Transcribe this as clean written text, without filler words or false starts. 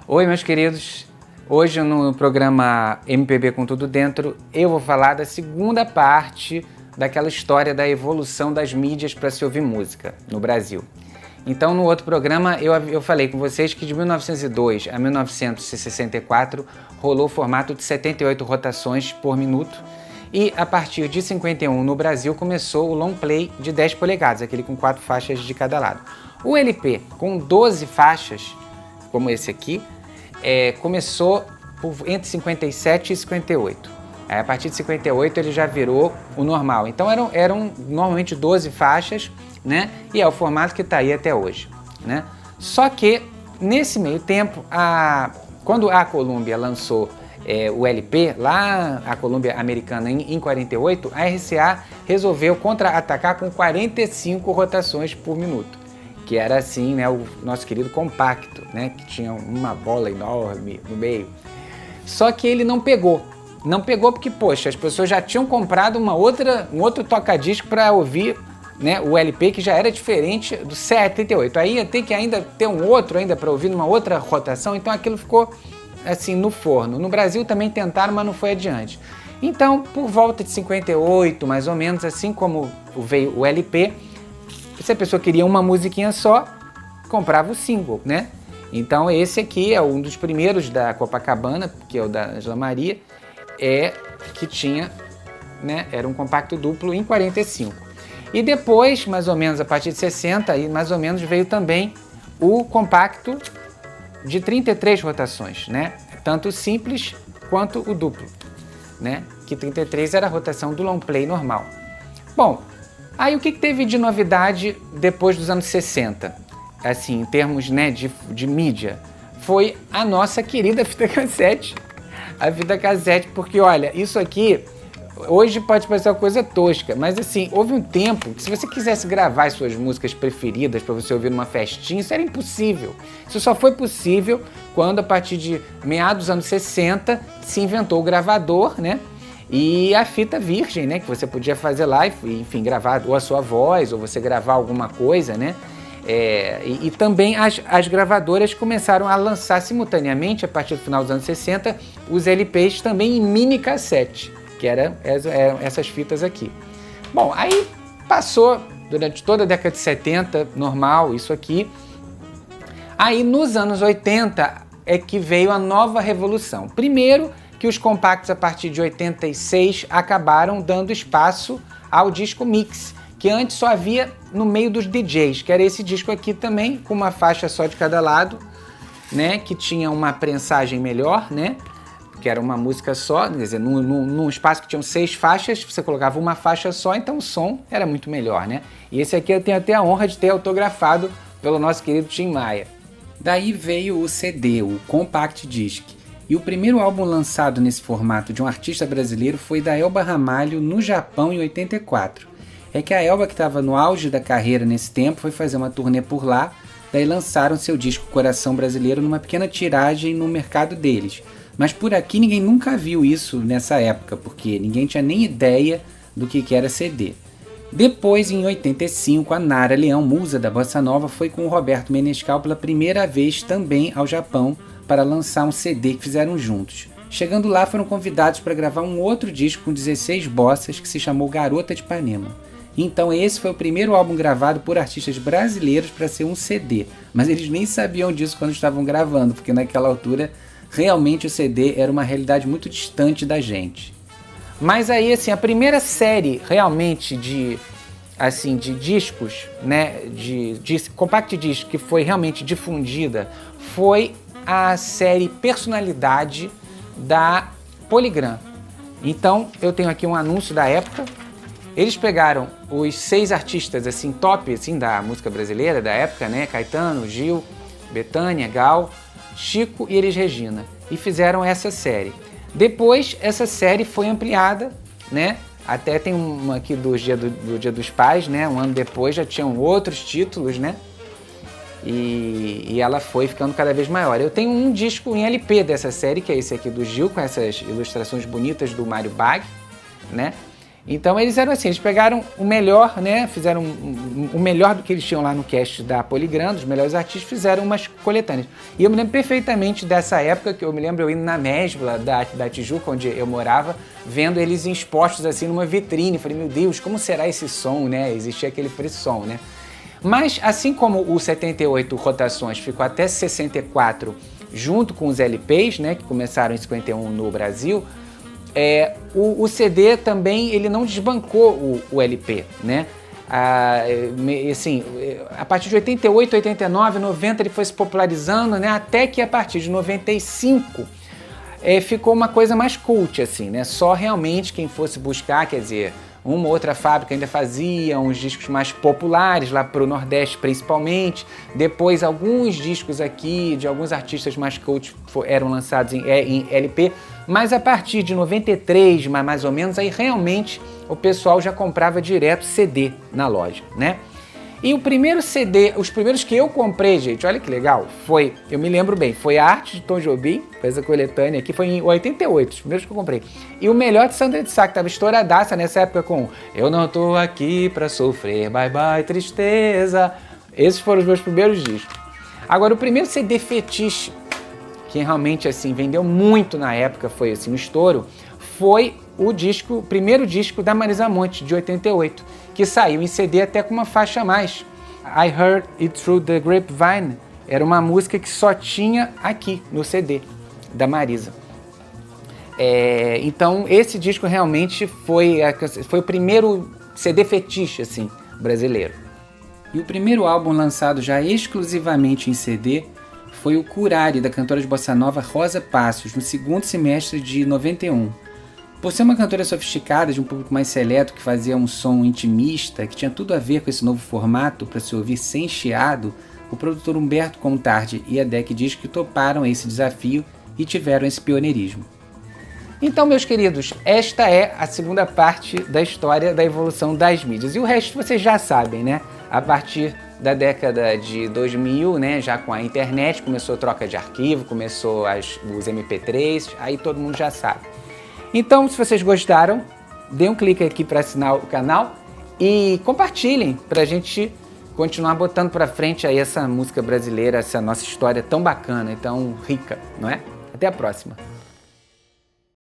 Oi, meus queridos. Hoje no programa MPB com Tudo Dentro, eu vou falar da segunda parte daquela história da evolução das mídias para se ouvir música no Brasil. Então, no outro programa, eu falei com vocês que de 1902 a 1964 rolou o formato de 78 rotações por minuto e a partir de 51 no Brasil começou o long play de 10 polegadas, aquele com 4 faixas de cada lado. O LP com 12 faixas, como esse aqui, começou entre 57 e 58. Aí, a partir de 58 ele já virou o normal. Então eram normalmente 12 faixas, né? E é o formato que está aí até hoje, né? Só que nesse meio tempo, quando a Columbia lançou o LP, lá a Columbia americana em 48, a RCA resolveu contra-atacar com 45 rotações por minuto, que era assim, né, o nosso querido compacto, né, que tinha uma bola enorme no meio. Só que ele não pegou. Não pegou porque, poxa, as pessoas já tinham comprado um outro toca-disco para ouvir, né, o LP, que já era diferente do 78. Aí ia ter que ainda ter um outro ainda para ouvir numa outra rotação, então aquilo ficou assim no forno. No Brasil também tentaram, mas não foi adiante. Então, por volta de 58, mais ou menos, assim como veio o LP, se a pessoa queria uma musiquinha só, comprava o single, né? Então esse aqui é um dos primeiros da Copacabana, que é o da Angela Maria, que tinha, né, era um compacto duplo em 45. E depois, mais ou menos a partir de 60, aí mais ou menos veio também o compacto de 33 rotações, né? Tanto o simples quanto o duplo, né? Que 33 era a rotação do long play normal. Bom, aí o que teve de novidade depois dos anos 60, assim, em termos, né, de mídia? Foi a nossa querida fita cassete. A fita cassete, porque olha, isso aqui hoje pode parecer uma coisa tosca, mas assim, houve um tempo que se você quisesse gravar as suas músicas preferidas para você ouvir numa festinha, isso era impossível. Isso só foi possível quando, a partir de meados dos anos 60, se inventou o gravador, né? E a fita virgem, né, que você podia fazer lá, enfim, gravar ou a sua voz, ou você gravar alguma coisa, né? E também as gravadoras começaram a lançar simultaneamente, a partir do final dos anos 60, os LPs também em mini cassete, que eram essas fitas aqui. Bom, aí passou durante toda a década de 70, normal, isso aqui. Aí nos anos 80 é que veio a nova revolução. Primeiro, que os compactos a partir de 86 acabaram dando espaço ao disco mix, que antes só havia no meio dos DJs, que era esse disco aqui também, com uma faixa só de cada lado, né, que tinha uma prensagem melhor, né, que era uma música só, quer dizer, num espaço que tinham 6 faixas, você colocava uma faixa só, então o som era muito melhor, né. E esse aqui eu tenho até a honra de ter autografado pelo nosso querido Tim Maia. Daí veio o CD, o Compact Disc. E o primeiro álbum lançado nesse formato de um artista brasileiro foi da Elba Ramalho no Japão em 84. É que a Elba, que estava no auge da carreira nesse tempo, foi fazer uma turnê por lá, daí lançaram seu disco Coração Brasileiro numa pequena tiragem no mercado deles. Mas por aqui ninguém nunca viu isso nessa época, porque ninguém tinha nem ideia do que era CD. Depois, em 85, a Nara Leão, musa da Bossa Nova, foi com o Roberto Menescal pela primeira vez também ao Japão para lançar um CD que fizeram juntos. Chegando lá, foram convidados para gravar um outro disco com 16 bossas que se chamou Garota de Ipanema. Então esse foi o primeiro álbum gravado por artistas brasileiros para ser um CD, mas eles nem sabiam disso quando estavam gravando, porque naquela altura realmente o CD era uma realidade muito distante da gente. Mas aí, assim, a primeira série realmente de discos, né, de compact disc que foi realmente difundida foi a série Personalidade da Polygram. Então eu tenho aqui um anúncio da época. Eles pegaram os 6 artistas assim top assim da música brasileira da época, né, Caetano, Gil, Bethânia, Gal, Chico e Elis Regina, e fizeram essa série. Depois essa série foi ampliada, né? Até tem uma aqui do Dia dos Pais, né? Um ano depois já tinham outros títulos, né? E ela foi ficando cada vez maior. Eu tenho um disco em LP dessa série, que é esse aqui do Gil, com essas ilustrações bonitas do Mário Bag, né? Então eles eram assim, eles pegaram o melhor, né? Fizeram o melhor do que eles tinham lá no cast da Polygram, os melhores artistas, fizeram umas coletâneas. E eu me lembro perfeitamente dessa época, que eu me lembro eu indo na Mesbla da Tijuca, onde eu morava, vendo eles expostos assim numa vitrine. Falei, meu Deus, como será esse som, né? Existia aquele frisson, né? Mas assim como o 78 Rotações ficou até 64 junto com os LPs, né? Que começaram em 51 no Brasil, o CD também ele não desbancou o LP, né? Assim, a partir de 88, 89, 90 ele foi se popularizando, né? Até que a partir de 95 ficou uma coisa mais cult, assim, né? Só realmente quem fosse buscar, quer dizer, uma ou outra fábrica ainda fazia uns discos mais populares, lá para o Nordeste principalmente. Depois, alguns discos aqui de alguns artistas mais cult eram lançados em LP. Mas a partir de 93, mais ou menos, aí realmente o pessoal já comprava direto CD na loja, né? E o primeiro CD, os primeiros que eu comprei, gente, olha que legal, foi, eu me lembro bem, foi a Arte de Tom Jobim, foi essa coletânea aqui, foi em 88, os primeiros que eu comprei. E o melhor de Sandra de Sá, que tava estouradaça nessa época com Eu Não Tô Aqui Pra Sofrer, Bye Bye Tristeza. Esses foram os meus primeiros discos. Agora, o primeiro CD fetiche, que realmente, assim, vendeu muito na época, foi, assim, um estouro, foi o primeiro disco da Marisa Monte, de 88, que saiu em CD até com uma faixa a mais. I Heard It Through the Grapevine era uma música que só tinha aqui no CD da Marisa. Então esse disco realmente foi o primeiro CD fetiche assim, brasileiro. E o primeiro álbum lançado já exclusivamente em CD foi o Curare, da cantora de bossa nova Rosa Passos, no segundo semestre de 91. Por ser uma cantora sofisticada, de um público mais seleto, que fazia um som intimista, que tinha tudo a ver com esse novo formato para se ouvir sem chiado, o produtor Humberto Contardi e a DEC Disc que toparam esse desafio e tiveram esse pioneirismo. Então, meus queridos, esta é a segunda parte da história da evolução das mídias. E o resto vocês já sabem, né? A partir da década de 2000, né, já com a internet, começou a troca de arquivo, começou os MP3, aí todo mundo já sabe. Então, se vocês gostaram, dê um clique aqui para assinar o canal e compartilhem para a gente continuar botando para frente aí essa música brasileira, essa nossa história tão bacana e tão rica, não é? Até a próxima!